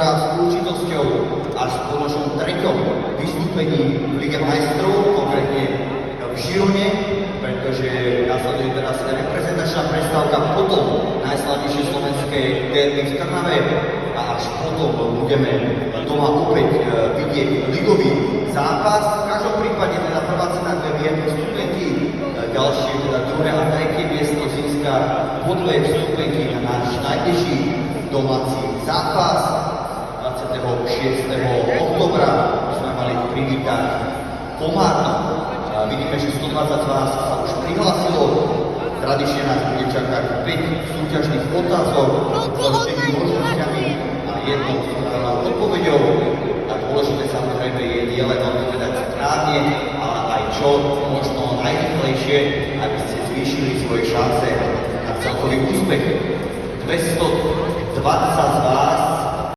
tentokrát s určitosťou až po našom treťom vystúpení v Lige majstrov, konkrétne v Žirone, pretože nasleduje teraz reprezentačná prestávka, potom najslavnejšie slovenské derby v Trnave a až potom budeme doma opäť vidieť ligový zápas. V každom prípade teda prvá cena, kde vieme vstupenky, ďalšie teda druhé a tretie miesto získa po dve vstupenky na náš najbližší domáci zápas 26. oktobra. Sme mali privítať Komárno. Vidíme, že 120 z vás sa už prihlásilo. Tradične nás bude čakať 5 súťažných otázok so 4 možnosťami a jednou správnou odpoveďou. A dôležité samozrejme je nielen odpovedať správne, ale aj čo možno najrýchlejšie, aby ste zvýšili svoje šance na celkový úspech. 220 z vás